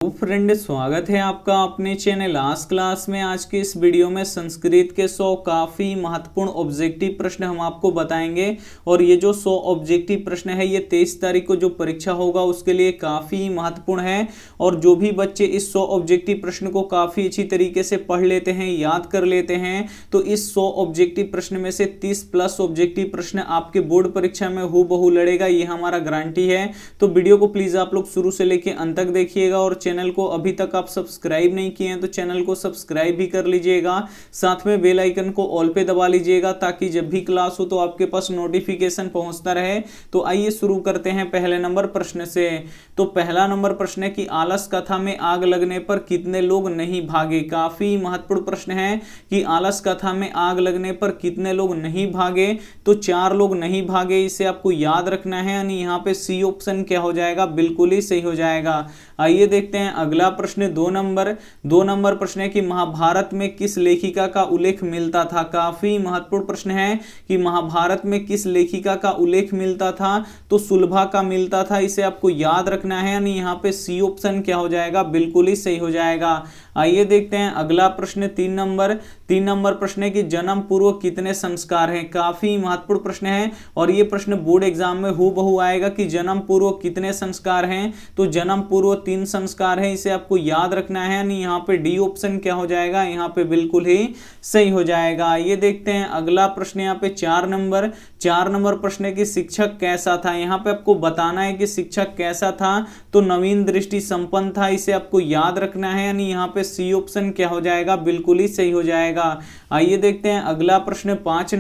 तो फ्रेंड, स्वागत है आपका अपने चैनल आज क्लास में। आज के इस वीडियो में संस्कृत के 100 काफ़ी महत्वपूर्ण ऑब्जेक्टिव प्रश्न हम आपको बताएंगे। और ये जो 100 ऑब्जेक्टिव प्रश्न है ये 23 तारीख को जो परीक्षा होगा उसके लिए काफ़ी महत्वपूर्ण है। और जो भी बच्चे इस 100 ऑब्जेक्टिव प्रश्न को काफ़ी अच्छी तरीके से पढ़ लेते हैं, याद कर लेते हैं, तो इस 100 ऑब्जेक्टिव प्रश्न में से 30 प्लस ऑब्जेक्टिव प्रश्न आपके बोर्ड परीक्षा में हूबहू लड़ेगा, ये हमारा गारंटी है। तो वीडियो को प्लीज़ आप लोग शुरू से लेकर अंत तक देखिएगा। और चैनल को अभी तक आप सब्सक्राइब नहीं किए हैं तो चैनल को सब्सक्राइब भी कर लीजिएगा, साथ में बेल आइकन को ऑल पे दबा लीजिएगा ताकि जब भी क्लास हो तो आपके पास नोटिफिकेशन पहुंचता रहे। तो आइए शुरू करते हैं पहले नंबर प्रश्न से। तो पहला नंबर प्रश्न है कि आलस कथा में आग लगने पर कितने लोग नहीं भागे। काफी महत्वपूर्ण प्रश्न है कि आलस कथा में आग लगने पर कितने लोग नहीं भागे। तो 4 लोग नहीं भागे, इसे आपको याद रखना है। यानी यहाँ पे सी ऑप्शन क्या हो जाएगा, बिल्कुल ही सही हो जाएगा। आइए देखते हैं अगला प्रश्न। 2 नंबर प्रश्न है कि महाभारत में किस लेखिका का उल्लेख मिलता था। काफी महत्वपूर्ण प्रश्न है कि महाभारत में किस लेखिका का उल्लेख मिलता था। तो सुलभा का मिलता था, इसे आपको याद रखना है। यानी यहाँ पे सी ऑप्शन क्या हो जाएगा, बिल्कुल ही सही हो जाएगा। आइए देखते हैं अगला प्रश्न। 3 नंबर प्रश्न है कि जन्म पूर्व कितने संस्कार हैं। काफी महत्वपूर्ण प्रश्न है और ये प्रश्न बोर्ड एग्जाम में हूबहू आएगा कि जन्म पूर्व कितने संस्कार हैं। तो जन्म पूर्व 3 संस्कार हैं, इसे आपको याद रखना है। यानी यहाँ पे डी ऑप्शन क्या हो जाएगा, यहाँ पे बिल्कुल ही सही हो जाएगा। ये देखते हैं अगला प्रश्न। यहाँ पे 4 नंबर प्रश्न है कि शिक्षक कैसा था। यहाँ पे आपको बताना है कि शिक्षक कैसा था। तो नवीन दृष्टि संपन्न था, इसे आपको याद रखना है। यानी यहाँ पे सी ऑप्शन क्या हो जाएगा, बिल्कुल ही सही हो जाएगा। आइए देखते हैं अगला प्रश्न। 5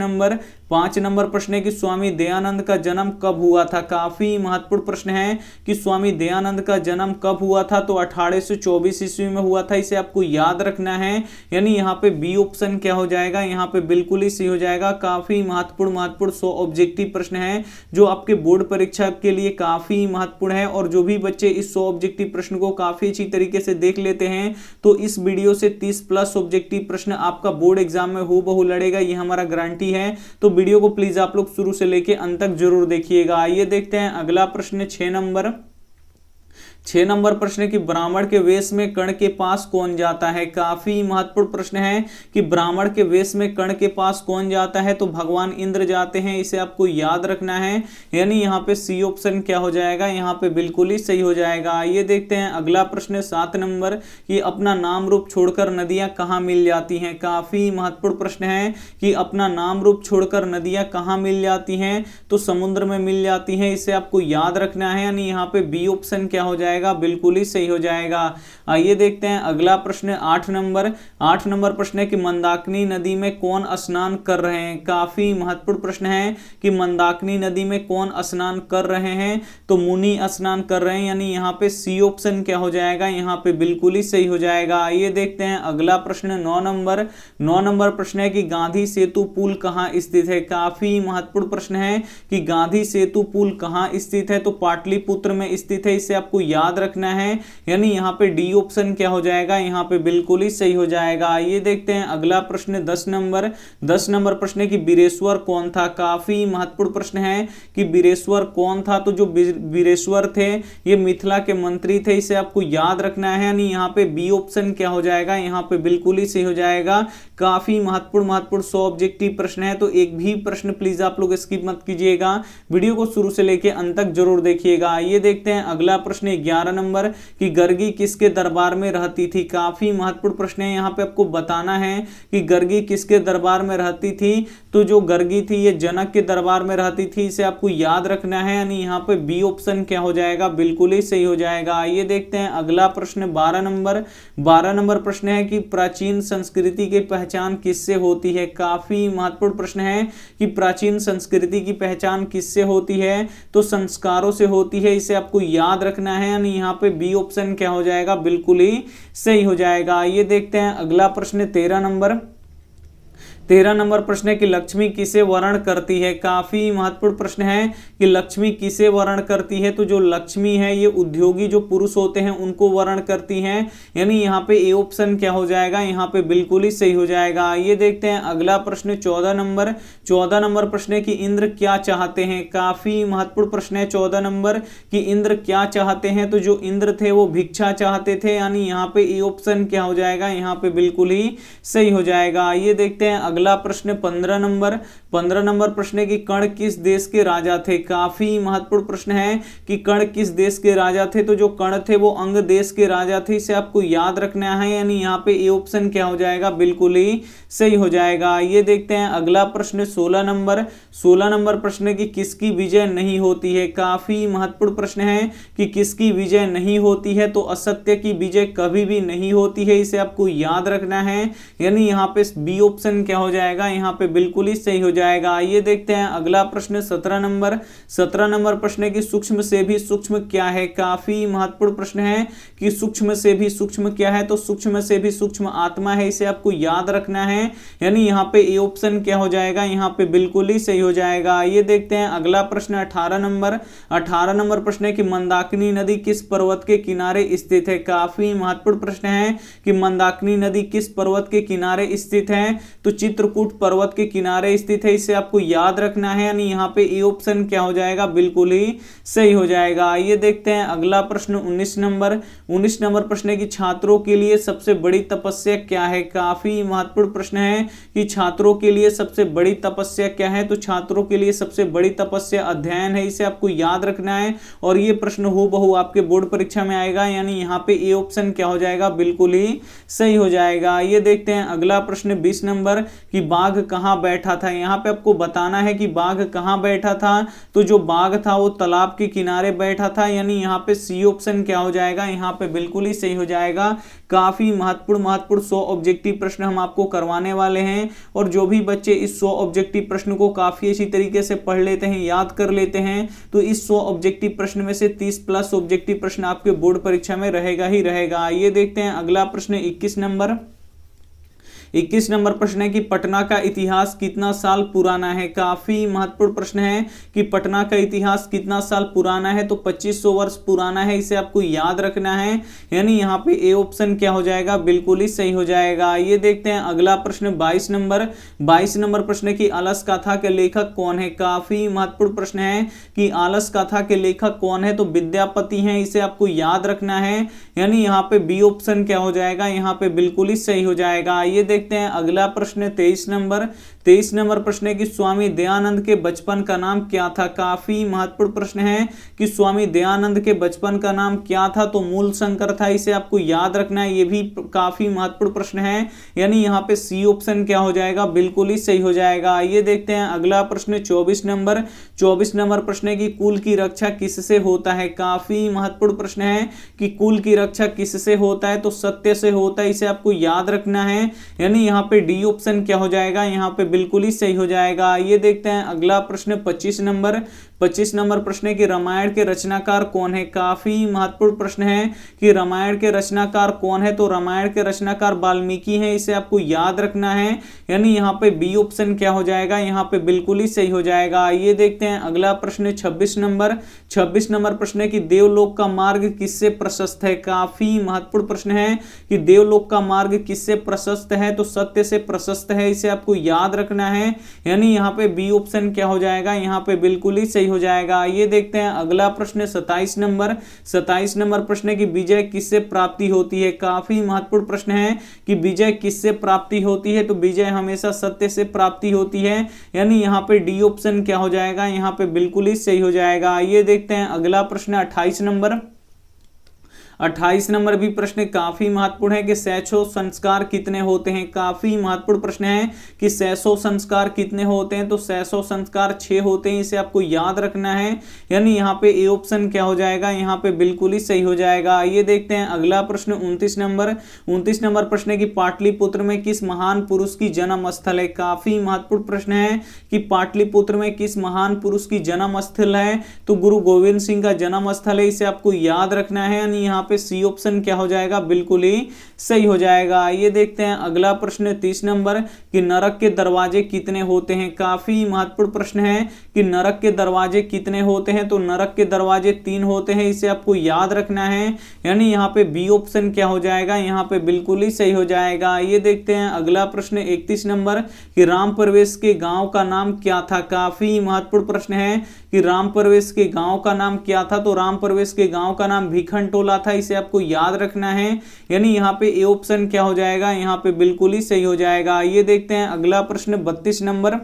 नंबर प्रश्न है कि स्वामी दयानंद का जन्म कब हुआ था। काफी महत्वपूर्ण प्रश्न है कि स्वामी दयानंद का जन्म कब हुआ था। तो 1824 ईस्वी में हुआ था, इसे आपको याद रखना है। यानी यहाँ पे बी ऑप्शन क्या हो जाएगा, यहाँ पे बिल्कुल ही सही हो जाएगा। काफी महत्वपूर्ण 100 ऑब्जेक्टिव प्रश्न है जो आपके बोर्ड परीक्षा के लिए काफी महत्वपूर्ण है। और जो भी बच्चे इस 100 ऑब्जेक्टिव प्रश्न को काफी अच्छी तरीके से देख लेते हैं तो इस वीडियो से 30 प्लस ऑब्जेक्टिव प्रश्न आपका बोर्ड एग्जाम में हूबहू लड़ेगा, ये हमारा गारंटी है। तो वीडियो को प्लीज आप लोग शुरू से लेके अंत तक जरूर देखिएगा। आइए देखते हैं अगला प्रश्न। 6 नंबर प्रश्न की ब्राह्मण के वेश में कर्ण के पास कौन जाता है। काफी महत्वपूर्ण प्रश्न है कि ब्राह्मण के वेश में कर्ण के पास कौन जाता है। तो भगवान इंद्र जाते हैं, इसे आपको याद रखना है। यानी यहाँ पे सी ऑप्शन क्या हो जाएगा, यहाँ पे बिल्कुल ही सही हो जाएगा। ये देखते हैं अगला प्रश्न। 7 नंबर कि अपना नाम रूप छोड़कर नदियां कहाँ मिल जाती हैं। काफी महत्वपूर्ण प्रश्न है कि अपना नाम रूप छोड़कर नदियां कहाँ मिल जाती हैं। तो समुद्र में मिल जाती हैं, इसे आपको याद रखना है। यानी यहाँ पे बी ऑप्शन क्या हो जाएगा, बिल्कुल ही सही हो जाएगा। आइए देखते हैं अगला प्रश्न। 8 नंबर प्रश्न है कि मंदाकिनी नदी में कौन स्नान कर रहे हैं। काफी महत्वपूर्ण प्रश्न है कि मंदाकिनी नदी में कौन स्नान कर रहे हैं। तो मुनि स्नान कर रहे हैं, यानी यहाँ पे सी ऑप्शन क्या हो जाएगा, यहाँ पे बिल्कुल ही सही हो जाएगा। आइए देखते हैं अगला प्रश्न। 9 नंबर प्रश्न है कि गांधी सेतु पुल कहाँ स्थित है। काफी महत्वपूर्ण प्रश्न है कि गांधी सेतु पुल कहाँ स्थित है। तो पाटलिपुत्र में स्थित है, इसे आपको याद रखना है। यानी यहाँ पे डी ऑप्शन क्या हो जाएगा, यहाँ पे बिल्कुल ही सही हो जाएगा। ये देखते हैं अगला प्रश्न। 10 नंबर प्रश्न है कि बीरेश्वर कौन था। काफी महत्वपूर्ण प्रश्न है कि बीरेश्वर कौन था। तो जो बीरेश्वर थे ये मिथिला के मंत्री थे, इसे आपको याद रखना है। यानी यहाँ पे बी ऑप्शन क्या हो जाएगा, यहाँ पे बिल्कुल ही सही हो जाएगा। काफी महत्वपूर्ण 100 ऑब्जेक्टिव प्रश्न है, तो एक भी प्रश्न प्लीज आप लोग स्किप मत कीजिएगा, वीडियो को शुरू से लेके अंत तक जरूर देखिएगा। ये देखते हैं अगला प्रश्न। 11 नंबर कि गर्गी किसके दरबार में रहती थी। काफी महत्वपूर्ण प्रश्न है, यहाँ पे आपको बताना है कि गर्गी किसके दरबार में रहती थी। तो जो गर्गी थी ये जनक के दरबार में रहती थी, इसे आपको याद रखना है। यानी यहाँ पे बी ऑप्शन क्या हो जाएगा, बिल्कुल ही सही हो जाएगा। ये देखते हैं अगला प्रश्न। 12 नंबर प्रश्न है कि प्राचीन संस्कृति की पहचान किससे होती है। काफी महत्वपूर्ण प्रश्न है कि प्राचीन संस्कृति की पहचान किससे होती है। तो संस्कारों से होती है, इसे आपको याद रखना है। यानी यहाँ पे बी ऑप्शन क्या हो जाएगा, बिल्कुल ही सही हो जाएगा। ये देखते हैं अगला प्रश्न। 13 13 नंबर प्रश्न है कि लक्ष्मी किसे वर्ण करती है। काफी महत्वपूर्ण प्रश्न है कि लक्ष्मी किसे वर्ण करती है। तो जो लक्ष्मी है ये उद्योगी जो पुरुष होते हैं उनको वर्ण करती है, यानी यहाँ पे ए ऑप्शन क्या हो जाएगा, यहाँ पे बिल्कुल ही सही हो जाएगा। ये देखते हैं अगला प्रश्न 14 नंबर प्रश्न है कि इंद्र क्या चाहते हैं। काफी महत्वपूर्ण प्रश्न है 14 नंबर कि इंद्र क्या चाहते हैं। तो जो इंद्र थे वो भिक्षा चाहते थे, यानी यहाँ पे ए ऑप्शन क्या हो जाएगा, यहाँ पे बिल्कुल ही सही हो जाएगा। ये देखते हैं अगला प्रश्न 15 नंबर प्रश्न है कि कर्ण किस देश के राजा थे। काफी महत्वपूर्ण प्रश्न है कि कर्ण किस देश के राजा थे। तो जो कर्ण थे वो अंग देश के राजा थे, इसे आपको याद रखना है, यानी यहाँ पे ए ऑप्शन क्या हो जाएगा, बिल्कुल ही सही हो जाएगा। ये देखते हैं अगला प्रश्न 16 नंबर प्रश्न है कि किसकी विजय नहीं होती है। काफी महत्वपूर्ण प्रश्न है कि किसकी विजय नहीं होती है। तो असत्य की विजय कभी भी नहीं होती है, इसे आपको याद रखना है, यानी यहाँ पे बी ऑप्शन क्या हो जाएगा, यहाँ पे बिल्कुल ही सही हो जाएगा। ये देखते हैं अगला प्रश्न 17 नंबर प्रश्न है कि सूक्ष्म से भी सूक्ष्म क्या है। काफी महत्वपूर्ण प्रश्न है कि सूक्ष्म से भी सूक्ष्म क्या है। तो सूक्ष्म से भी सूक्ष्म आत्मा है, इसे आपको याद रखना है, यानी यहाँ पे ए ऑप्शन क्या हो जाएगा, यहाँ पे बिल्कुल ही सही हो जाएगा। ये देखते हैं अगला प्रश्न 18 नंबर प्रश्न है कि मंदाकिनी नदी किस पर्वत के किनारे स्थित है। काफी महत्वपूर्ण प्रश्न है कि मंदाकिनी नदी किस पर्वत के किनारे स्थित है। तो चित्रकूट पर्वत के किनारे स्थित है, इसे आपको याद रखना है, यानी यहाँ पे ए ऑप्शन क्या हो जाएगा, बिल्कुल ही सही हो जाएगा। ये देखते हैं अगला प्रश्न 19 नंबर प्रश्न है कि छात्रों के लिए सबसे बड़ी तपस्या क्या है। काफी महत्वपूर्ण प्रश्न है कि छात्रों के लिए सबसे बड़ी तपस्या क्या है। तो छात्रों के लिए सबसे बड़ी तपस्या अध्ययन है, इसे आपको याद रखना है, और ये प्रश्न हूबहू आपके बोर्ड परीक्षा में आएगा, यानी यहाँ पे ए ऑप्शन क्या हो जाएगा, बिल्कुल ही सही हो जाएगा। ये देखते हैं अगला प्रश्न 20 नंबर कि बाघ कहाँ बैठा था। यहाँ पे आपको बताना है कि बाघ कहाँ बैठा था। तो जो बाघ था वो तालाब के किनारे बैठा था, यानी यहाँ पे सी ऑप्शन क्या हो जाएगा, यहाँ पे बिल्कुल ही सही हो जाएगा। काफी महत्वपूर्ण 100 ऑब्जेक्टिव प्रश्न हम आपको करवाने वाले हैं, और जो भी बच्चे इस 100 ऑब्जेक्टिव प्रश्न को काफी अच्छी तरीके से पढ़ लेते हैं, याद कर लेते हैं, तो इस 100 ऑब्जेक्टिव प्रश्न में से 30 प्लस ऑब्जेक्टिव प्रश्न आपके बोर्ड परीक्षा में रहेगा ही रहेगा। ये देखते हैं अगला प्रश्न 21 नंबर प्रश्न है कि पटना का इतिहास कितना साल पुराना है। काफी महत्वपूर्ण प्रश्न है कि पटना का इतिहास कितना साल पुराना है। तो 2500 वर्ष पुराना है, इसे आपको याद रखना है, यानी यहाँ पे ए ऑप्शन क्या हो जाएगा, बिल्कुल ही सही हो जाएगा। ये देखते हैं अगला प्रश्न 22 नंबर प्रश्न है कि आलस कथा के लेखक कौन है। काफी महत्वपूर्ण प्रश्न है कि आलस कथा के लेखक कौन है। तो विद्यापति हैं, इसे आपको याद रखना है, यानी यहाँ पे बी ऑप्शन क्या हो जाएगा, यहाँ पे बिल्कुल ही सही हो जाएगा। ये देखते हैं अगला प्रश्न 23 नंबर प्रश्न है कि स्वामी दयानंद के बचपन का नाम क्या था। काफी महत्वपूर्ण प्रश्न है कि स्वामी दयानंद के बचपन का नाम क्या था। तो मूल शंकर था, इसे आपको याद रखना है, ये भी काफी महत्वपूर्ण प्रश्न है, यानी यहाँ पे सी ऑप्शन क्या हो जाएगा, बिल्कुल ही सही हो जाएगा। ये देखते हैं अगला प्रश्न 24 नंबर प्रश्न है कि कुल की रक्षा किससे होता है। काफी महत्वपूर्ण प्रश्न है कि कुल की रक्षा किससे होता है। तो सत्य से होता है, इसे आपको याद रखना है, यानी यहाँ पे डी ऑप्शन क्या हो जाएगा, यहाँ पे बिल्कुल ही सही हो जाएगा। ये देखते हैं अगला प्रश्न 25 नंबर प्रश्न है कि रामायण के रचनाकार कौन है। काफी महत्वपूर्ण प्रश्न है कि रामायण के रचनाकार कौन है। तो रामायण के रचनाकार वाल्मीकि हैं, इसे आपको याद रखना है, यानी यहाँ पे बी ऑप्शन क्या हो जाएगा, यहाँ पे बिल्कुल ही सही हो जाएगा। ये देखते हैं अगला प्रश्न 26 नंबर प्रश्न है कि देवलोक का मार्ग किससे प्रशस्त है। काफी महत्वपूर्ण प्रश्न है कि देवलोक का मार्ग किससे प्रशस्त है। तो सत्य से प्रशस्त है, इसे आपको याद रखना है, यानी यहाँ पे बी ऑप्शन क्या हो जाएगा, यहाँ पे बिल्कुल ही सही हो जाएगा। ये देखते हैं अगला प्रश्न 27 नंबर प्रश्न है कि विजय किससे प्राप्ति होती है। काफी महत्वपूर्ण प्रश्न है कि विजय किससे प्राप्ति होती है। तो विजय हमेशा सत्य से प्राप्ति होती है, यानी यहाँ पे डी ऑप्शन क्या हो जाएगा, यहाँ पे बिल्कुल ही सही हो जाएगा। ये देखते हैं अगला प्रश्न 28 नंबर भी प्रश्न काफी महत्वपूर्ण है कि 600 संस्कार कितने होते हैं। काफी महत्वपूर्ण प्रश्न है कि 600 संस्कार कितने होते हैं। तो 600 संस्कार 6 होते हैं, इसे आपको याद रखना है, यानी यहाँ पे ए ऑप्शन क्या हो जाएगा, यहाँ पे बिल्कुल ही सही हो जाएगा। ये देखते हैं अगला प्रश्न 29 नंबर प्रश्न है कि पाटलिपुत्र में किस महान पुरुष की जन्म स्थल है। काफी महत्वपूर्ण प्रश्न है कि पाटलिपुत्र में किस महान पुरुष की जन्म स्थल है। तो गुरु गोविंद सिंह का जन्म स्थल है, इसे आपको याद रखना है, यानी यहाँ पे सी ऑप्शन क्या हो जाएगा, बिल्कुल ही सही हो जाएगा। ये देखते हैं अगला प्रश्न 30 नंबर कि नरक के दरवाजे कितने होते हैं। काफी महत्वपूर्ण प्रश्न है कि नरक के दरवाजे कितने होते हैं। तो नरक के दरवाजे 3 होते हैं, इसे आपको याद रखना है, यानी यहाँ पे बी ऑप्शन क्या हो जाएगा, यहाँ पे बिल्कुल ही सही हो जाएगा। ये देखते हैं अगला प्रश्न 31 नंबर कि राम प्रवेश के गांव का नाम क्या था। काफी महत्वपूर्ण प्रश्न है कि राम प्रवेश के गांव का नाम क्या था। तो राम प्रवेश के गांव का नाम भिखनटोला था, इसे आपको याद रखना है, यानी यहाँ पे ए ऑप्शन क्या हो जाएगा, यहाँ पे बिल्कुल ही सही हो जाएगा। ये देखते हैं अगला प्रश्न 32 नंबर।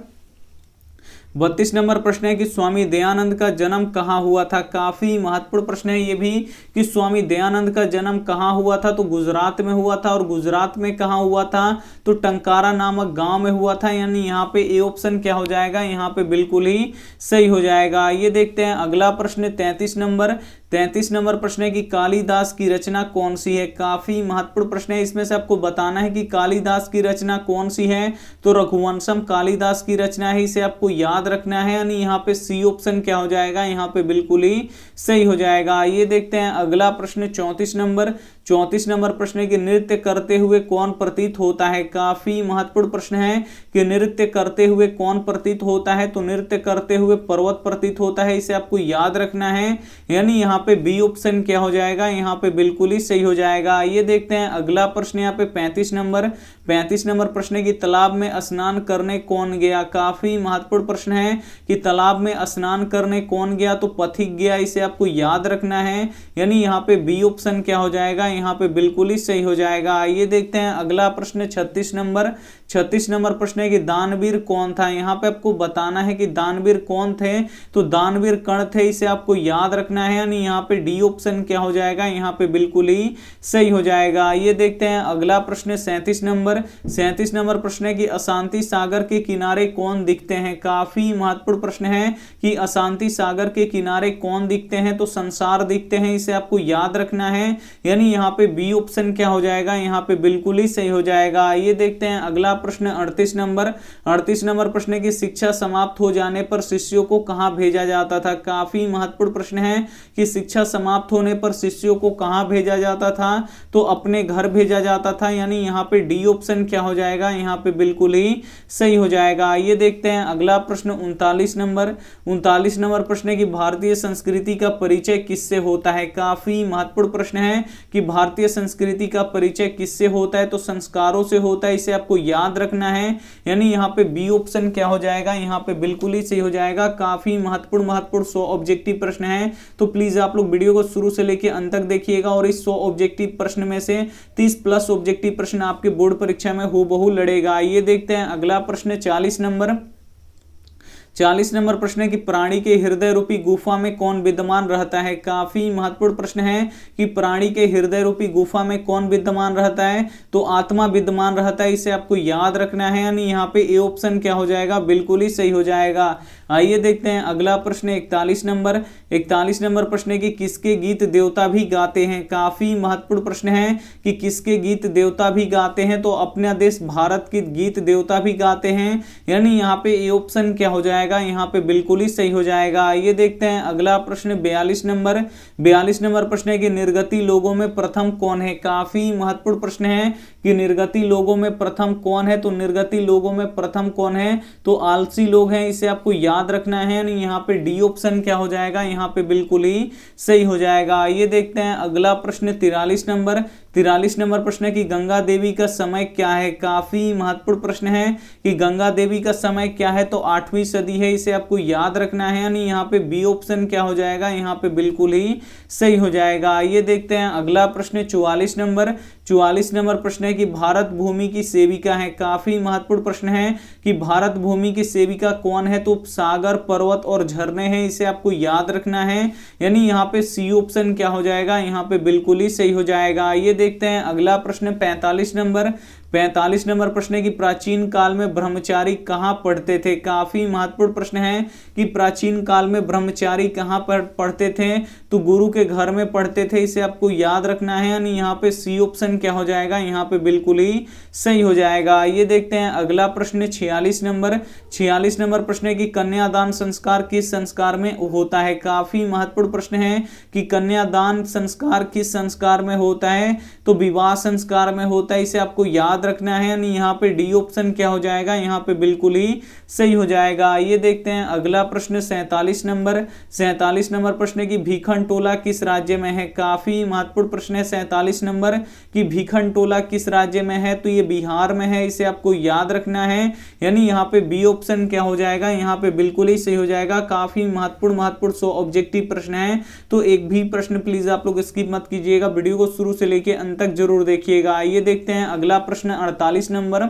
32 नंबर प्रश्न है कि स्वामी दयानंद का जन्म कहाँ हुआ था। काफी महत्वपूर्ण प्रश्न है ये भी कि स्वामी दयानंद का जन्म कहाँ हुआ था। तो गुजरात में हुआ था, और गुजरात में कहाँ हुआ था, तो टंकारा नामक गांव में हुआ था, यानी यहाँ पे ए ऑप्शन क्या हो जाएगा, यहाँ पे बिल्कुल ही सही हो जाएगा। ये देखते हैं अगला प्रश्न 33 नंबर। 33 नंबर प्रश्न है कि कालिदास की रचना कौन सी है। काफी महत्वपूर्ण प्रश्न है, इसमें से आपको बताना है कि कालिदास की रचना कौन सी है। तो रघुवंशम कालिदास की रचना है, इसे आपको याद रखना है, यानी यहाँ पे सी ऑप्शन क्या हो जाएगा, यहाँ पे बिल्कुल ही सही हो जाएगा। ये देखते हैं अगला प्रश्न 34 नंबर। 34 नंबर प्रश्न है कि नृत्य करते हुए कौन प्रतीत होता है। काफी महत्वपूर्ण प्रश्न है कि नृत्य करते हुए कौन प्रतीत होता है। तो नृत्य करते हुए पर्वत प्रतीत होता है, इसे आपको याद रखना है, यानी यहाँ पे बी ऑप्शन क्या हो जाएगा, यहाँ पे बिल्कुल ही सही हो जाएगा। ये देखते हैं अगला प्रश्न यहाँ पे 35 नंबर। 35 नंबर प्रश्न है कि तालाब में स्नान करने कौन गया। काफी महत्वपूर्ण प्रश्न है कि तालाब में स्नान करने कौन गया। तो पथिक गया, इसे आपको याद रखना है, यानी यहाँ पे बी ऑप्शन क्या हो जाएगा, यहाँ पे बिल्कुल ही सही हो जाएगा। ये देखते हैं अगला प्रश्न 36 नंबर। 36 नंबर प्रश्न है कि दानवीर कौन था। यहाँ पे आपको बताना है कि दानवीर कौन थे। तो दानवीर कर्ण थे, इसे आपको याद रखना है, यानी यहाँ पे डी ऑप्शन क्या हो जाएगा, यहाँ पे बिल्कुल ही सही हो जाएगा। ये देखते हैं अगला प्रश्न 37 नंबर। 37 नंबर प्रश्न है कि अशांति सागर के किनारे कौन दिखते हैं। काफी महत्वपूर्ण प्रश्न है कि अशांति सागर के किनारे कौन दिखते हैं। तो संसार दिखते हैं, इसे आपको याद रखना है, यानी यहाँ पे बी ऑप्शन क्या हो जाएगा, यहाँ पे बिल्कुल ही सही हो जाएगा। ये देखते हैं अगला प्रश्न 38 नंबर। 38 नंबर प्रश्न है कि शिक्षा समाप्त हो जाने पर शिष्यों को कहां भेजा जाता था। काफी महत्वपूर्ण प्रश्न है कि शिक्षा समाप्त होने पर शिष्यों को कहां भेजा जाता था। तो अपने घर भेजा जाता था, यानी यहाँ पे डी ऑप्शन क्या हो जाएगा, यहाँ पे बिल्कुल ही सही हो जाएगा। ये देखते हैं अगला प्रश्न 39 नंबर। 39 नंबर प्रश्न है कि भारतीय संस्कृति का परिचय किससे होता है। काफी महत्वपूर्ण प्रश्न है कि भारतीय संस्कृति का परिचय किससे होता है। तो संस्कारों से होता है, इसे आपको याद रखना है, यानी यहाँ पे बी ऑप्शन क्या हो जाएगा, यहाँ पे बिल्कुल ही सही हो जाएगा। काफी महत्वपूर्ण 100 ऑब्जेक्टिव प्रश्न है, तो प्लीज आप लोग वीडियो को शुरू से लेकर अंत तक देखिएगा, और इस 100 ऑब्जेक्टिव प्रश्न में से 30 प्लस ऑब्जेक्टिव प्रश्न आपके बोर्ड परीक्षा में हूबहू लड़ेगा। ये देखते हैं अगला प्रश्न 40 नंबर। 40 नंबर प्रश्न है कि प्राणी के हृदय रूपी गुफा में कौन विद्यमान रहता है। काफी महत्वपूर्ण प्रश्न है कि प्राणी के हृदय रूपी गुफा में कौन विद्यमान रहता है। तो आत्मा विद्यमान रहता है, इसे आपको याद रखना है, यानी यहाँ पे ए ऑप्शन क्या हो जाएगा, बिल्कुल ही सही हो जाएगा। आइए देखते हैं अगला प्रश्न 41 नंबर। 41 नंबर प्रश्न है कि किसके गीत देवता भी गाते हैं। काफी महत्वपूर्ण प्रश्न है कि किसके गीत देवता भी गाते हैं। तो अपना देश भारत के गीत देवता भी गाते हैं, यानी यहाँ पे ए ऑप्शन क्या हो जाएगा, यहाँ पे बिल्कुल ही सही हो जाएगा। ये देखते हैं अगला प्रश्न 42 नंबर। 42 नंबर प्रश्न है कि निर्गति लोगों में प्रथम कौन है। काफी महत्वपूर्ण प्रश्न है कि निर्गति लोगों में प्रथम कौन है। तो निर्गति लोगों में प्रथम कौन है, तो आलसी लोग हैं, इसे आपको याद रखना है, यानी यहाँ पे डी ऑप्शन क्या हो जाएगा, यहाँ पे बिल्कुल ही सही हो जाएगा। ये देखते हैं अगला प्रश्न 43 नंबर। 43 नंबर प्रश्न है कि गंगा देवी का समय क्या है। काफी महत्वपूर्ण प्रश्न है कि गंगा देवी का समय क्या है। तो 8वीं सदी है, इसे आपको याद रखना है, यानी यहाँ पे बी ऑप्शन क्या हो जाएगा, यहाँ पे बिल्कुल ही सही हो जाएगा। ये देखते हैं अगला प्रश्न 44 नंबर। 44 नंबर प्रश्न है कि भारत भूमि की सेविका है। काफी महत्वपूर्ण प्रश्न है कि भारत भूमि की सेविका कौन है। तो सागर, पर्वत और झरने हैं, इसे आपको याद रखना है, यानी यहाँ पे सी ऑप्शन क्या हो जाएगा, यहाँ पे बिल्कुल ही सही हो जाएगा। ये देखते हैं अगला प्रश्न 45 नंबर। 45 नंबर प्रश्न है कि प्राचीन काल में ब्रह्मचारी कहाँ पढ़ते थे। काफी महत्वपूर्ण प्रश्न है कि प्राचीन काल में ब्रह्मचारी कहाँ पर पढ़ते थे, तो गुरु के घर में पढ़ते थे, इसे आपको याद रखना है। यानी यहाँ पे सी ऑप्शन क्या हो जाएगा, यहाँ पे बिल्कुल ही सही हो जाएगा। ये देखते हैं अगला प्रश्न 46 नंबर। 46 नंबर प्रश्न है कि कन्यादान संस्कार किस संस्कार में होता है। काफी महत्वपूर्ण प्रश्न है कि कन्यादान संस्कार किस संस्कार में होता है, तो विवाह संस्कार में होता है, इसे आपको याद रखना है। यानी यहाँ पे डी ऑप्शन क्या हो जाएगा, यहाँ पे बिल्कुल ही सही हो जाएगा। ये देखते हैं अगला प्रश्न 47 नंबर। 47 नंबर प्रश्न है कि भीखनटोला किस राज्य में है। काफी महत्वपूर्ण प्रश्न है 47 नंबर कि भीखनटोला किस राज्य में है, तो ये बिहार में है, इसे आपको याद रखना है। यानी यहाँ पे बी ऑप्शन क्या हो जाएगा, यहाँ पे बिल्कुल ही सही हो जाएगा। काफी महत्वपूर्ण 100 ऑब्जेक्टिव प्रश्न है, तो एक भी प्रश्न प्लीज आप लोग स्किप मत कीजिएगा, वीडियो को शुरू से लेके अंत तक जरूर देखिएगा। ये देखते हैं अगला प्रश्न 48 नंबर।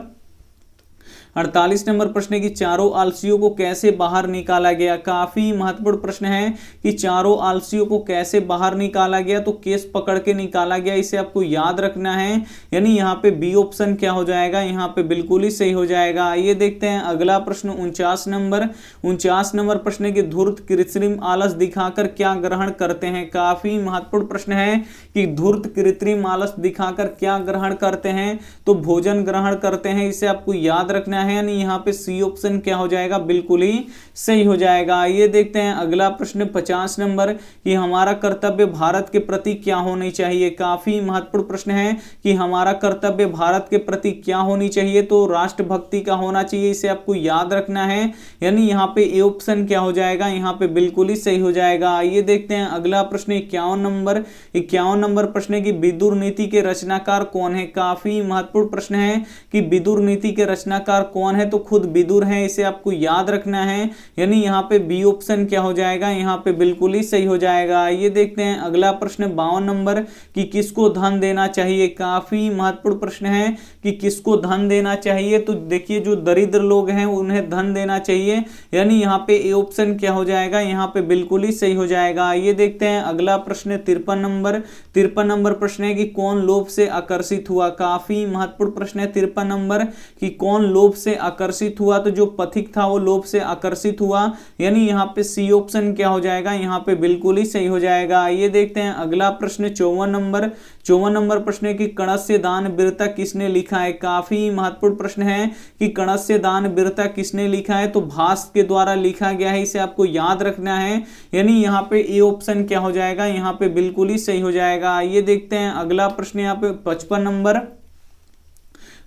48 नंबर प्रश्न है कि चारों आलसियों को कैसे बाहर निकाला गया। काफी महत्वपूर्ण प्रश्न है कि चारों आलसियों को कैसे बाहर निकाला गया, तो केस पकड़ के निकाला गया, इसे आपको याद रखना है। यानी यहाँ पे बी ऑप्शन क्या हो जाएगा, यहाँ पे बिल्कुल ही सही हो जाएगा। ये देखते हैं अगला प्रश्न 49 नंबर। 49 नंबर प्रश्न है कि धूर्त कृत्रिम आलस दिखाकर क्या ग्रहण करते हैं। काफी महत्वपूर्ण प्रश्न है कि धूर्त कृत्रिम आलस दिखाकर क्या ग्रहण करते हैं, तो भोजन ग्रहण करते हैं, इसे आपको याद रखना है। यानी यहाँ पे सी ऑप्शन क्या हो जाएगा, बिल्कुल ही सही हो जाएगा। ये देखते हैं अगला प्रश्न 50 नंबर कि हमारा कर्तव्य भारत के प्रति क्या होनी चाहिए। काफी महत्वपूर्ण प्रश्न है कि हमारा कर्तव्य भारत के प्रति क्या होनी चाहिए, तो राष्ट्रभक्ति का होना चाहिए, इसे आपको याद रखना है। यानी यहाँ पे ए ऑप्शन क्या हो जाएगा, यहाँ पे बिल्कुल ही सही हो जाएगा। ये देखते हैं अगला प्रश्न 51 नंबर। 51 नंबर प्रश्न है कि विदुर नीति के रचनाकार कौन है। काफी महत्वपूर्ण प्रश्न है कि विदुर नीति के रचनाकार कौन है, तो खुद विदुर है, इसे आपको याद रखना है। यानी यहाँ पे बी ऑप्शन क्या हो जाएगा, यहाँ पे बिल्कुल ही सही हो जाएगा। ये देखते हैं अगला प्रश्न 52 नंबर कि किसको धन देना चाहिए। काफी महत्वपूर्ण प्रश्न है कि किसको धन देना चाहिए, तो देखिए जो दरिद्र लोग हैं उन्हें धन देना चाहिए। यानी यहाँ पे ए ऑप्शन क्या हो जाएगा, यहाँ पे बिल्कुल ही सही हो जाएगा। ये देखते हैं अगला प्रश्न 53 नंबर। 53 नंबर प्रश्न है कि कौन लोभ से आकर्षित हुआ। काफी महत्वपूर्ण प्रश्न है 53 नंबर कि कौन लोभ से आकर्षित हुआ, तो जो पथिक था वो लोभ से आकर्षित हुआ। यानी यहाँ पे सी ऑप्शन क्या हो जाएगा, यहाँ पे बिल्कुल ही सही हो जाएगा। ये देखते हैं अगला प्रश्न 54 नंबर। 54 नंबर प्रश्न है कि कणस्य दान वीरता किसने लिखा है। काफी महत्वपूर्ण प्रश्न है कि कणस्य दान वीरता किसने लिखा है, तो भास के द्वारा लिखा गया है, इसे आपको याद रखना है। यानी यहाँ पे ए ऑप्शन क्या हो जाएगा, यहाँ पे बिल्कुल ही सही हो जाएगा। ये देखते हैं अगला प्रश्न यहाँ पे 55 नंबर।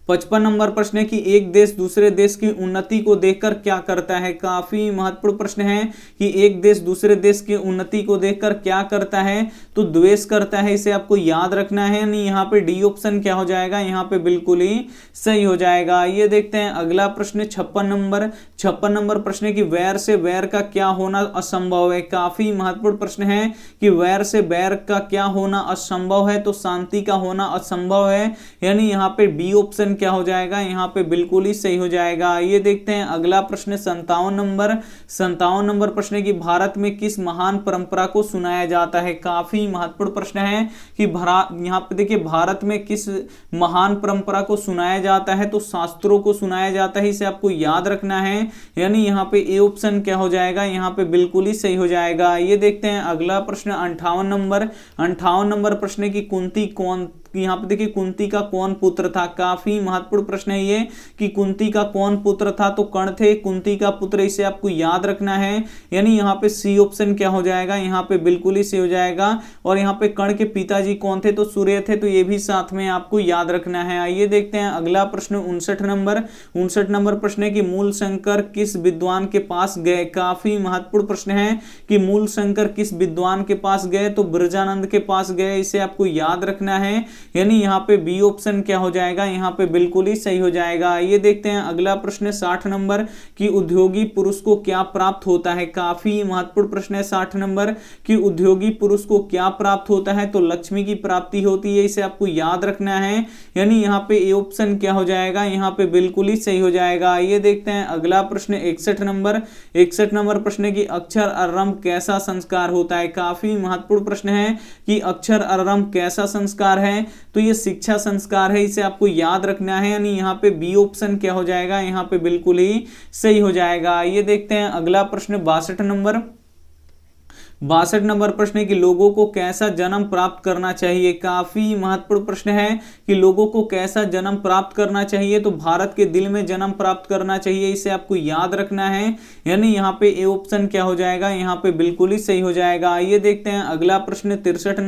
55 नंबर प्रश्न है कि एक देश दूसरे देश की उन्नति को देखकर क्या करता है। काफी महत्वपूर्ण प्रश्न है कि एक देश दूसरे देश की उन्नति को देखकर क्या करता है, तो द्वेष करता है, इसे आपको याद रखना है। यानी यहाँ पे डी ऑप्शन क्या हो जाएगा, यहाँ पे बिल्कुल ही सही हो जाएगा। ये देखते हैं अगला प्रश्न 56 नंबर। 56 नंबर प्रश्न है कि वैर से वैर का क्या होना असंभव है। काफी महत्वपूर्ण प्रश्न है कि वैर से वैर का क्या होना असंभव है, तो शांति का होना असंभव है। यानी यहाँ पे बी ऑप्शन क्या हो जाएगा, यहाँ पे बिल्कुल ही सही हो जाएगा। ये देखते हैं अगला प्रश्न 57 नंबर। 57 नंबर प्रश्न है कि भारत में किस महान परंपरा को सुनाया जाता है। काफी महत्वपूर्ण प्रश्न है कि यहाँ पे देखिए भारत में किस महान परंपरा को सुनाया जाता है, तो शास्त्रों को सुनाया जाता है, इसे आपको याद रखना है। यानी यहाँ पे ए ऑप्शन क्या हो जाएगा, यहाँ पे बिल्कुल ही सही हो जाएगा। ये देखते हैं अगला प्रश्न 58 नंबर। 58 नंबर प्रश्न है कि कुंती कौन, यहाँ पे देखिए कुंती का कौन पुत्र था। काफी महत्वपूर्ण प्रश्न है ये कि कुंती का कौन पुत्र था, तो कर्ण थे कुंती का पुत्र, इसे आपको याद रखना है। यानी यहाँ पे सी ऑप्शन क्या हो जाएगा, यहाँ पे बिल्कुल ही सही हो जाएगा। और यहाँ पे कर्ण के पिताजी कौन थे, तो सूर्य थे, तो ये भी साथ में आपको याद रखना है। आइए देखते हैं अगला प्रश्न 59 नंबर। 59 नंबर प्रश्न है कि मूल शंकर किस विद्वान के पास गए। काफी महत्वपूर्ण प्रश्न है कि मूल शंकर किस विद्वान के पास गए, तो ब्रजानंद के पास गए, इसे आपको याद रखना है। यानी यहाँ पे बी ऑप्शन क्या हो जाएगा, यहाँ पे बिल्कुल ही सही हो जाएगा। ये देखते हैं अगला प्रश्न 60 नंबर कि उद्योगी पुरुष को क्या प्राप्त होता है। काफी महत्वपूर्ण प्रश्न है 60 नंबर कि उद्योगी पुरुष को क्या प्राप्त होता है, तो लक्ष्मी की प्राप्ति होती है, इसे आपको याद रखना है। यानी यहाँ पे ए ऑप्शन क्या हो जाएगा, यहाँ पे बिल्कुल ही सही हो जाएगा। ये देखते हैं अगला प्रश्न 61 नंबर। 61 नंबर प्रश्न है कि अक्षर आरंभ कैसा संस्कार होता है। काफी महत्वपूर्ण प्रश्न है कि अक्षर आरंभ कैसा संस्कार है, तो ये शिक्षा संस्कार है, इसे आपको याद रखना है, यानी यहाँ पे बी ऑप्शन क्या हो जाएगा, यहाँ पे बिल्कुल ही सही हो जाएगा। ये देखते हैं अगला प्रश्न 62 नंबर प्रश्न है कि लोगों को कैसा जन्म प्राप्त करना चाहिए। काफी महत्वपूर्ण प्रश्न है कि लोगों को कैसा जन्म प्राप्त करना चाहिए, तो भारत के दिल में जन्म प्राप्त करना चाहिए, इसे आपको याद रखना है, यानी यहाँ पे ए ऑप्शन क्या हो जाएगा, यहाँ पे बिल्कुल ही सही हो जाएगा। आइए देखते हैं अगला प्रश्न 63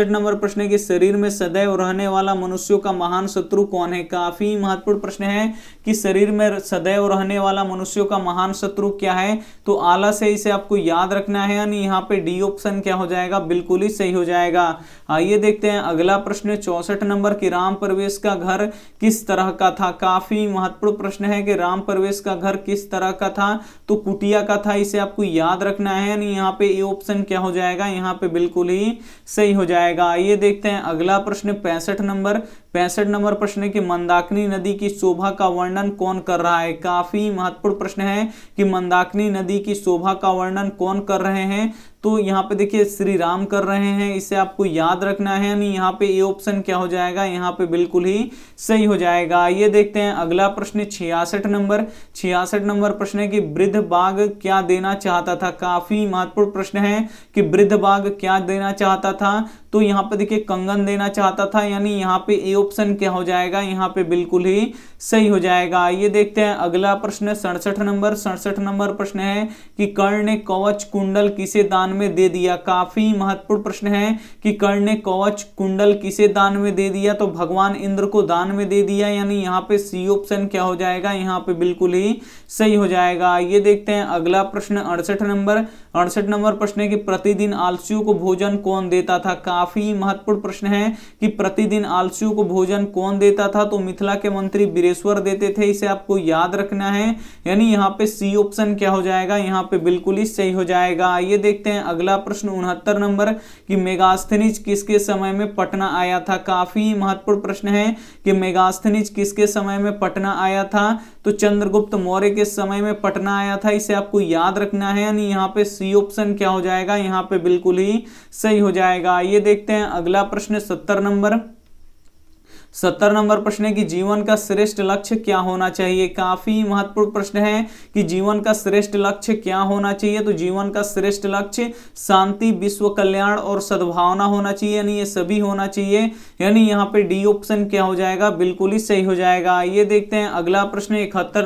नंबर प्रश्न है कि शरीर में सदैव रहने वाला मनुष्यों का महान शत्रु कौन है। काफी महत्वपूर्ण प्रश्न है कि शरीर में सदैव रहने वाला मनुष्यों का महान शत्रु क्या है, तो आलस है, इसे आपको याद रखना है, यहाँ पे डी ऑप्शन क्या हो जाएगा, बिल्कुल ही सही हो जाएगा। आइए देखते हैं अगला प्रश्न 64 नंबर की राम प्रवेश का घर किस तरह का था। काफी महत्वपूर्ण प्रश्न है कि राम प्रवेश का घर किस तरह का था, तो कुटिया का था, इसे आपको याद रखना है, यानी यहाँ पे ए ऑप्शन क्या हो जाएगा, यहाँ पे बिल्कुल ही सही हो जाएगा। आइए देखते हैं अगला प्रश्न 65 नंबर प्रश्न है कि मंदाकिनी नदी की शोभा का वर्णन कौन कर रहा है। काफी महत्वपूर्ण प्रश्न है कि मंदाकिनी नदी की शोभा का वर्णन कौन कर रहे हैं, तो यहाँ पे देखिए श्री राम कर रहे हैं, इसे आपको याद रखना है, यानी यहाँ पे ए ऑप्शन क्या हो जाएगा, यहाँ पे बिल्कुल ही सही हो जाएगा। ये देखते हैं अगला प्रश्न 66 नंबर प्रश्न है कि वृद्ध बाघ क्या देना चाहता था। काफी महत्वपूर्ण प्रश्न है कि वृद्ध बाघ क्या देना चाहता था, तो यहाँ पे देखिए कंगन देना चाहता था, यानी यहाँ पे ए ऑप्शन क्या हो जाएगा, यहाँ पे बिल्कुल ही सही हो जाएगा। ये देखते हैं अगला प्रश्न 67 नंबर प्रश्न है कि कर्ण ने कवच कुंडल किसे दान में दे दिया। काफी महत्वपूर्ण प्रश्न है कि कर्ण ने कवच कुंडल किसे दान में दे दिया, तो भगवान इंद्र को दान में दे दिया, यानी यहाँ पे सी ऑप्शन क्या हो जाएगा, यहाँ पे बिल्कुल ही सही हो जाएगा। ये देखते हैं अगला प्रश्न 68 नंबर प्रश्न है कि प्रतिदिन आलसियों को भोजन कौन देता था। काफी महत्वपूर्ण प्रश्न है कि प्रतिदिन आलसियों को भोजन कौन देता था, तो मिथिला के मंत्री वीरेश्वर देते थे, इसे आपको याद रखना है, यानी यहाँ पे सी ऑप्शन क्या हो जाएगा, यहाँ पे बिल्कुल ही सही हो जाएगा। ये देखते हैं अगला प्रश्न 69 नंबर कि मेगास्थनीज किसके समय में पटना आया था। काफी महत्वपूर्ण प्रश्न है कि मेगास्थनीज किसके समय में पटना आया था, तो चंद्रगुप्त मौर्य के समय में पटना आया था, इसे आपको याद रखना है, यानी यहाँ पे सी ऑप्शन क्या हो जाएगा, यहाँ पे बिल्कुल ही सही हो जाएगा। ये देखते हैं अगला प्रश्न 70 नंबर प्रश्न है कि जीवन का श्रेष्ठ लक्ष्य क्या होना चाहिए। काफी महत्वपूर्ण प्रश्न है कि जीवन का श्रेष्ठ लक्ष्य क्या होना चाहिए, तो जीवन का श्रेष्ठ लक्ष्य शांति, विश्व कल्याण और सद्भावना होना चाहिए, यानी ये सभी होना चाहिए, यानी यहाँ पे डी ऑप्शन क्या हो जाएगा, बिल्कुल ही सही हो जाएगा। ये देखते हैं अगला प्रश्न 71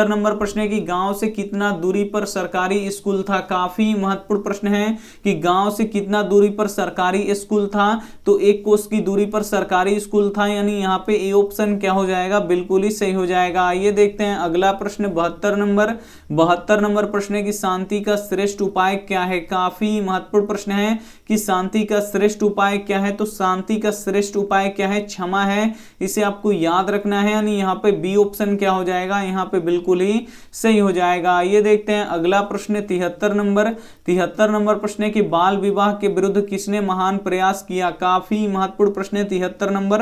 नंबर प्रश्न है कि गांव से कितना दूरी पर सरकारी स्कूल था। काफी महत्वपूर्ण प्रश्न है कि गांव से कितना दूरी पर सरकारी स्कूल था, तो 1 कोस की दूरी पर सरकारी स्कूल था, यानी यहाँ पे ए ऑप्शन क्या हो जाएगा, बिल्कुल ही सही हो जाएगा। ये देखते हैं अगला प्रश्न 72 नंबर प्रश्न है कि शांति का श्रेष्ठ उपाय क्या है। काफी महत्वपूर्ण प्रश्न है कि शांति का श्रेष्ठ उपाय क्या है, तो शांति का श्रेष्ठ उपाय क्या है, क्षमा है, इसे आपको याद रखना है, यानी यहाँ पे बी ऑप्शन क्या हो जाएगा, यहाँ पे बिल्कुल ही सही हो जाएगा। ये देखते हैं अगला प्रश्न 73 नंबर प्रश्न है कि बाल विवाह के विरुद्ध किसने महान प्रयास किया। काफी महत्वपूर्ण प्रश्न है 73 नंबर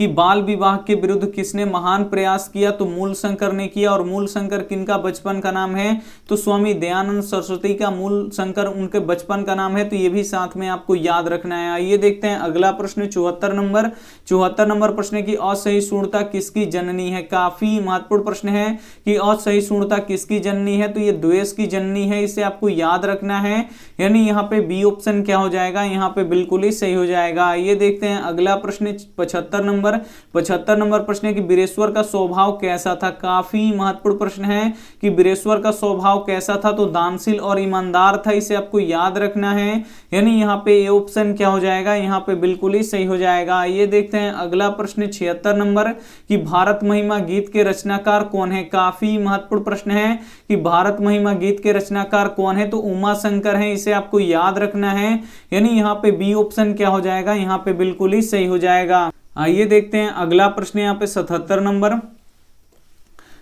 कि बाल विवाह के विरुद्ध किसने महान प्रयास किया, तो मूल शंकर ने किया, और मूल शंकर किनका बचपन का नाम है, तो स्वामी दयानंद सरस्वती का मूल शंकर उनके बचपन का नाम है, तो ये भी साथ में आपको याद रखना है। आइए देखते हैं अगला प्रश्न 74 नंबर प्रश्न है कि असहिष्णुता किसकी जननी है। काफी महत्वपूर्ण प्रश्न है कि असहिष्णुता किसकी जननी है, तो ये द्वेष की जननी है, इसे आपको याद रखना है, यानी यहाँ पे बी ऑप्शन क्या हो जाएगा, यहाँ पे बिल्कुल ही सही हो जाएगा। ये देखते हैं अगला प्रश्न 75 नंबर प्रश्न है कि वीरेश्वर का स्वभाव कैसा था। काफी महत्वपूर्ण प्रश्न है कि वीरेश्वर का स्वभाव कैसा था, तो दानशील और ईमानदार था, इसे आपको याद रखना है, यानी यहाँ पे ए ऑप्शन क्या हो जाएगा, यहाँ पे बिल्कुल ही सही हो जाएगा। ये देखते हैं अगला प्रश्न 76 नंबर कि भारत महिमा गीत के रचनाकार कौन है। काफी महत्वपूर्ण प्रश्न है कि भारत महिमा गीत के रचनाकार कौन है, तो उमा शंकर है, इसे आपको याद रखना है, यानी यहाँ पे बी ऑप्शन क्या हो जाएगा, यहाँ पे बिल्कुल ही सही हो जाएगा। आइए देखते हैं अगला प्रश्न यहाँ पे 77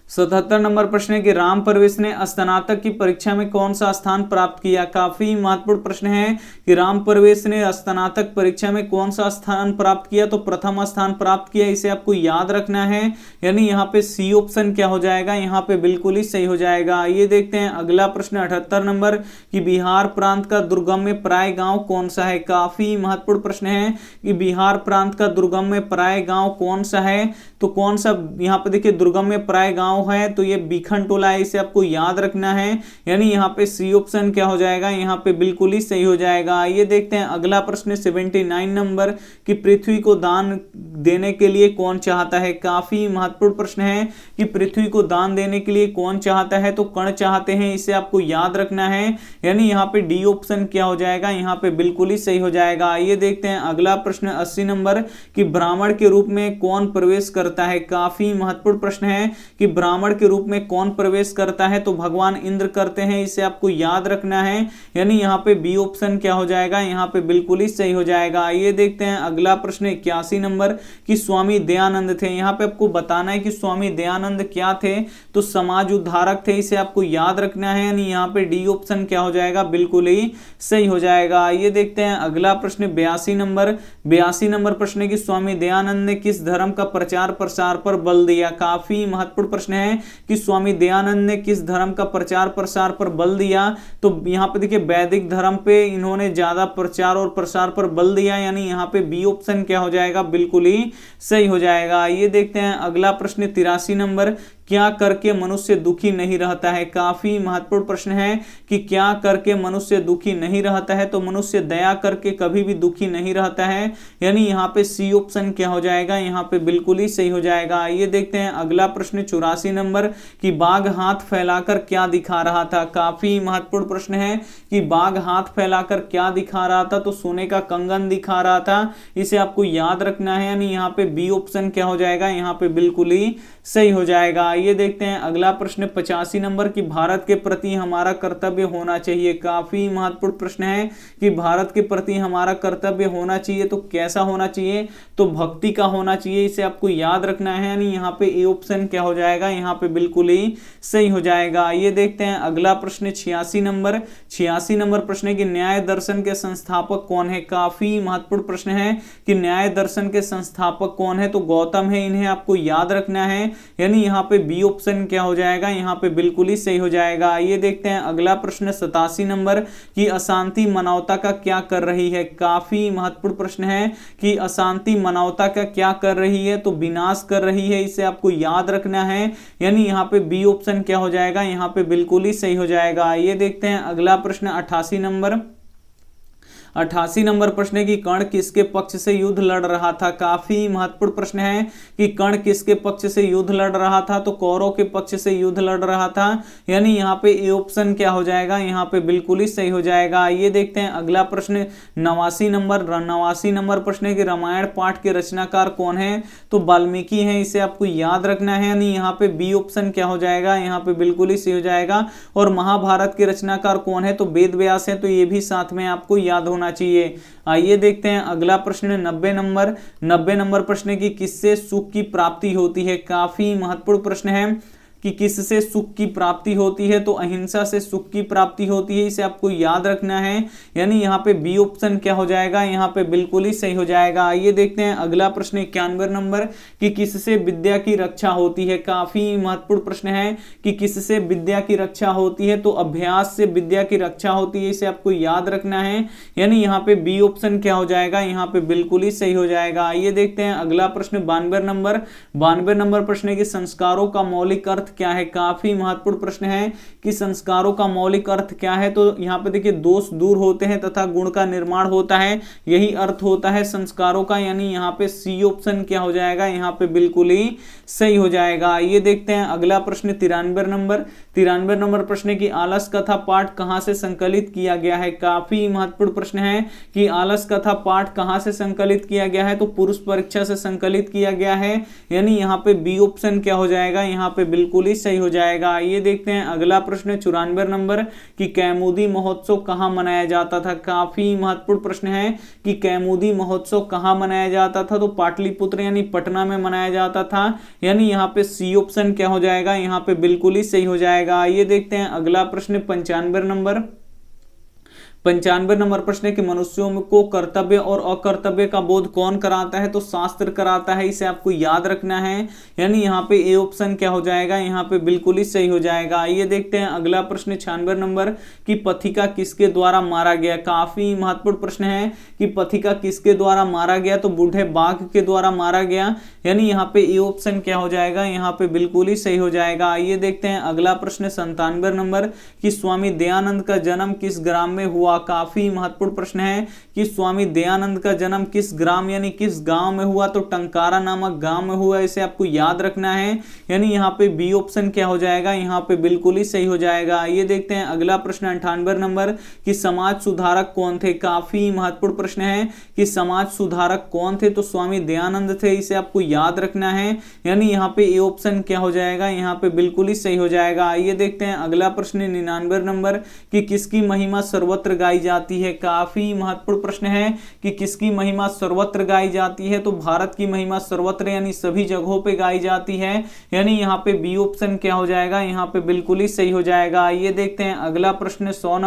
77 नंबर प्रश्न है कि राम परवेश ने स्नातक की परीक्षा में कौन सा स्थान प्राप्त किया। काफी महत्वपूर्ण प्रश्न है कि राम परवेश ने स्नातक परीक्षा में कौन सा स्थान प्राप्त किया, तो प्रथम स्थान प्राप्त किया। इसे आपको याद रखना है, यानी यहाँ पे सी ऑप्शन क्या हो जाएगा, यहाँ पे बिल्कुल ही सही हो जाएगा। ये देखते हैं अगला प्रश्न 78 नंबर कि बिहार प्रांत का दुर्गम प्राय गांव कौन सा है। काफी महत्वपूर्ण प्रश्न है कि बिहार प्रांत का दुर्गम प्राय गांव कौन सा है, तो कौन सा यहाँ पे देखिए दुर्गम प्राय गांव है, तो ये बीखन टोला है। इसे आपको याद रखना है, यानी यहाँ पे सी ऑप्शन क्या हो जाएगा, यहाँ पे बिल्कुल ही सही हो जाएगा। ये देखते हैं अगला प्रश्न 79 नंबर कि पृथ्वी को दान देने के लिए कौन चाहता है। काफी महत्वपूर्ण प्रश्न है कि पृथ्वी को दान देने के लिए कौन चाहता है, तो कर्ण चाहते हैं। इसे आपको याद रखना है, यानी यहाँ पे डी ऑप्शन क्या हो जाएगा, यहाँ पे बिल्कुल ही सही हो जाएगा। ये देखते हैं अगला प्रश्न 80 नंबर कि ब्राह्मण के रूप में कौन प्रवेश करता है। काफी महत्वपूर्ण प्रश्न है कि ब्राह्मण के रूप में कौन प्रवेश करता है, तो भगवान इंद्र करते हैं। इसे आपको याद रखना है, यानी यहाँ पे बी ऑप्शन क्या हो जाएगा, यहाँ पे बिल्कुल ही सही हो जाएगा। ये देखते हैं अगला प्रश्न 81 नंबर कि स्वामी दयानंद थे। यहाँ पे आपको बताना है कि स्वामी दयानंद क्या थे, तो समाज उद्धारक थे। इसे आपको याद रखना है, यानी यहाँ पे डी ऑप्शन क्या हो जाएगा, बिल्कुल ही सही हो जाएगा। ये देखते हैं अगला प्रश्न 82 नंबर प्रश्न है कि स्वामी दयानंद ने किस धर्म का प्रचार प्रसार पर बल दिया। काफी महत्वपूर्ण प्रश्न है कि स्वामी दयानंद ने किस धर्म का प्रचार प्रसार पर बल दिया, तो यहाँ पे देखिए वैदिक धर्म पे इन्होंने ज्यादा प्रचार और प्रसार पर बल दिया, यानी यहाँ पे बी ऑप्शन क्या हो जाएगा, बिल्कुल ही सही हो जाएगा। ये देखते हैं अगला प्रश्न 83 नंबर क्या करके मनुष्य दुखी नहीं रहता है। काफी महत्वपूर्ण प्रश्न है कि क्या करके मनुष्य दुखी नहीं रहता है, तो मनुष्य दया करके कभी भी दुखी नहीं रहता है, यानी यहाँ पे सी ऑप्शन क्या हो जाएगा, यहाँ पे बिल्कुल ही सही हो जाएगा। ये देखते हैं अगला प्रश्न 84 नंबर कि बाघ हाथ फैलाकर क्या दिखा रहा था। काफी महत्वपूर्ण प्रश्न है कि बाघ हाथ फैलाकर क्या दिखा रहा था, तो सोने का कंगन दिखा रहा था। इसे आपको याद रखना है, यानी यहाँ पे बी ऑप्शन क्या हो जाएगा, यहाँ पे बिल्कुल ही सही हो जाएगा। ये देखते हैं अगला प्रश्न 85 नंबर कि भारत के प्रति हमारा कर्तव्य होना चाहिए। काफी महत्वपूर्ण प्रश्न है कि भारत के प्रति हमारा कर्तव्य होना चाहिए, तो कैसा होना चाहिए, तो भक्ति का होना चाहिए। इसे आपको याद रखना है, यानी यहाँ पे ए ऑप्शन क्या हो जाएगा, यहाँ पे बिल्कुल ही सही हो जाएगा। ये देखते हैं अगला प्रश्न 86 नंबर प्रश्न है कि न्याय दर्शन के संस्थापक कौन है। काफी महत्वपूर्ण प्रश्न है कि न्याय दर्शन के संस्थापक कौन है, तो गौतम है। इन्हें आपको याद रखना है, यानी यहाँ पे बी ऑप्शन क्या हो जाएगा, यहाँ पे बिल्कुल ही सही हो जाएगा। ये देखते हैं अगला प्रश्न 87 नंबर कि अशांति मानवता का क्या कर रही है। काफी महत्वपूर्ण प्रश्न है कि अशांति मानवता का क्या कर रही है, तो विनाश कर रही है। इसे आपको याद रखना है, यानी यहाँ पे बी ऑप्शन क्या हो जाएगा, यहाँ पे बिल्कुल ही सही हो जाएगा। ये देखते हैं अगला प्रश्न 88 नंबर प्रश्न है कि कर्ण किसके पक्ष से युद्ध लड़ रहा था। काफी महत्वपूर्ण प्रश्न है कि कर्ण किसके पक्ष से युद्ध लड़ रहा था, तो कौरव के पक्ष से युद्ध लड़ रहा था, यानी यहाँ पे ए ऑप्शन क्या हो जाएगा, यहाँ पे बिल्कुल ही सही हो जाएगा। ये देखते हैं अगला प्रश्न 89 नंबर प्रश्न है कि रामायण पाठ के रचनाकार कौन है, तो वाल्मीकि है। इसे आपको याद रखना है, यानी यहाँ पे बी ऑप्शन क्या हो जाएगा, यहाँ पे बिल्कुल ही सही हो जाएगा। और महाभारत के रचनाकार कौन है, तो वेद व्यास है, तो ये भी साथ में आपको याद होना चाहिए। आइए देखते हैं अगला प्रश्न 90 नंबर प्रश्न की किससे सुख की प्राप्ति होती है। काफी महत्वपूर्ण प्रश्न है कि किससे सुख की प्राप्ति होती है, तो अहिंसा से सुख की प्राप्ति होती है। इसे आपको याद रखना है, यानी यहाँ पे बी ऑप्शन क्या हो जाएगा, यहाँ पे बिल्कुल ही सही हो जाएगा। आइए देखते हैं अगला प्रश्न 91 नंबर कि किससे विद्या की रक्षा होती है। काफी महत्वपूर्ण प्रश्न है कि किससे विद्या की रक्षा होती है, तो अभ्यास से विद्या की रक्षा होती है। इसे आपको याद रखना है, यानी यहाँ पे बी ऑप्शन क्या हो जाएगा, यहाँ पे बिल्कुल ही सही हो जाएगा। आइए देखते हैं अगला प्रश्न 92 नंबर प्रश्न है कि संस्कारों का मौलिक अर्थ क्या है। काफी महत्वपूर्ण प्रश्न है कि संस्कारों का मौलिक अर्थ क्या है, तो यहाँ पे देखिए दोष दूर होते हैं तथा गुण का निर्माण होता है, यही अर्थ होता है संस्कारों का, यानी यहाँ पे सी ऑप्शन क्या हो जाएगा, यहाँ पे बिल्कुल ही सही हो जाएगा। ये देखते हैं अगला प्रश्न 93 नंबर प्रश्न की आलस कथा पाठ कहां से संकलित किया गया है। काफी महत्वपूर्ण प्रश्न है कि आलस कथा पाठ कहां से संकलित किया गया है, तो पुरुष परीक्षा से संकलित किया गया है, यानी यहाँ पे बी ऑप्शन क्या हो जाएगा, यहाँ पे बिल्कुल बिल्कुल ही सही हो जाएगा। आइए देखते हैं अगला प्रश्न 94 नंबर कि कैमुदी महोत्सव कहाँ मनाया जाता था। काफी महत्वपूर्ण प्रश्न है कि कैमुदी महोत्सव कहाँ मनाया जाता था, तो पाटलिपुत्र यानी पटना में मनाया जाता था, यानी यहाँ पे सी ऑप्शन क्या हो जाएगा, यहाँ पे बिल्कुल ही सही हो जाएगा। आइए देखते हैं अगला प्रश्न 95 नंबर। 95 नंबर प्रश्न है कि मनुष्यों को कर्तव्य और अकर्तव्य का बोध कौन कराता है, तो शास्त्र कराता है, इसे आपको याद रखना है, यानी यहाँ पे ए ऑप्शन क्या हो जाएगा, यहाँ पे बिल्कुल ही सही हो जाएगा। आइए देखते हैं अगला प्रश्न 96 नंबर कि पथिका किसके द्वारा मारा गया। काफी महत्वपूर्ण प्रश्न है कि पथिका किसके द्वारा मारा गया, तो बूढ़े बाघ के द्वारा मारा गया, यानी यहाँ पे ए ऑप्शन क्या हो जाएगा, यहाँ पे बिल्कुल ही सही हो जाएगा। आइए देखते हैं अगला प्रश्न 97 नंबर कि स्वामी दयानंद का जन्म किस ग्राम में हुआ। काफी महत्वपूर्ण प्रश्न है कि स्वामी दयानंद का जन्म किस ग्राम यानी किस गांव में हुआ, तो टंकारा नामक गांव में हुआ, इसे आपको याद रखना है, यानी यहाँ पे बी ऑप्शन क्या हो जाएगा, यहाँ पे बिल्कुल ही सही हो जाएगा। ये देखते हैं अगला प्रश्न 98 नंबर कि समाज सुधारक कौन थे। काफी महत्वपूर्ण प्रश्न है कि समाज सुधारक कौन थे, तो स्वामी दयानंद थे, इसे आपको याद रखना है, यानी यहाँ पे ए ऑप्शन क्या हो जाएगा, यहाँ पे बिल्कुल ही सही हो जाएगा। आइए देखते हैं अगला प्रश्न 99 नंबर कि किसकी महिमा सर्वत्र गाई जाती है। काफी महत्वपूर्ण प्रश्न है कि किसकी महिमा सर्वत्र गाई जाती है, तो भारत की महिमा सर्वत्र यानी सभी जगहों पे गाई जाती है, यानी यहाँ पे बी ऑप्शन क्या हो जाएगा, यहाँ पे बिल्कुल ही सही हो जाएगा। ये देखते हैं अगला प्रश्न 100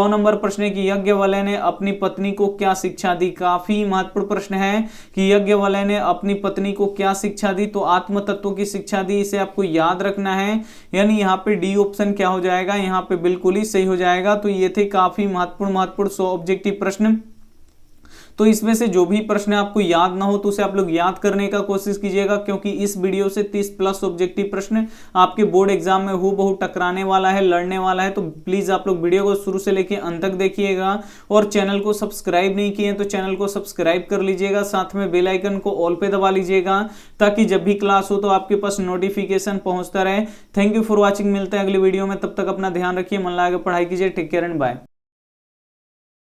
नंबर प्रश्न है कि यज्ञवल्क्य ने अपनी पत्नी को क्या शिक्षा दी। काफी महत्वपूर्ण प्रश्न है कि यज्ञवल्क्य ने अपनी पत्नी को क्या शिक्षा दी, तो आत्म तत्व की शिक्षा दी, इसे आपको याद रखना है, यानी यहाँ पे डी ऑप्शन क्या हो जाएगा, यहाँ पे बिल्कुल ही सही हो जाएगा। तो ये थे काफी महत्वपूर्ण 100 ऑब्जेक्टिव प्रश्न। तो इसमें से जो भी प्रश्न आपको याद ना हो तो उसे आप लोग याद करने का कोशिश कीजिएगा, क्योंकि इस वीडियो से 30+ ऑब्जेक्टिव प्रश्न आपके बोर्ड एग्जाम में हूबहू टकराने वाला है, लड़ने वाला है। तो प्लीज आप लोग वीडियो को शुरू से लेकर अंत तक देखिएगा, और चैनल को सब्सक्राइब नहीं किए तो चैनल को सब्सक्राइब कर लीजिएगा, साथ में बेल आइकन को ऑल पे दबा लीजिएगा, ताकि जब भी क्लास हो तो आपके पास नोटिफिकेशन पहुंचता रहे। थैंक यू फॉर वॉचिंग, मिलते हैं अगली वीडियो में, तब तक अपना ध्यान रखिए, मन लगा के पढ़ाई कीजिए, टेक केयर एंड बाय।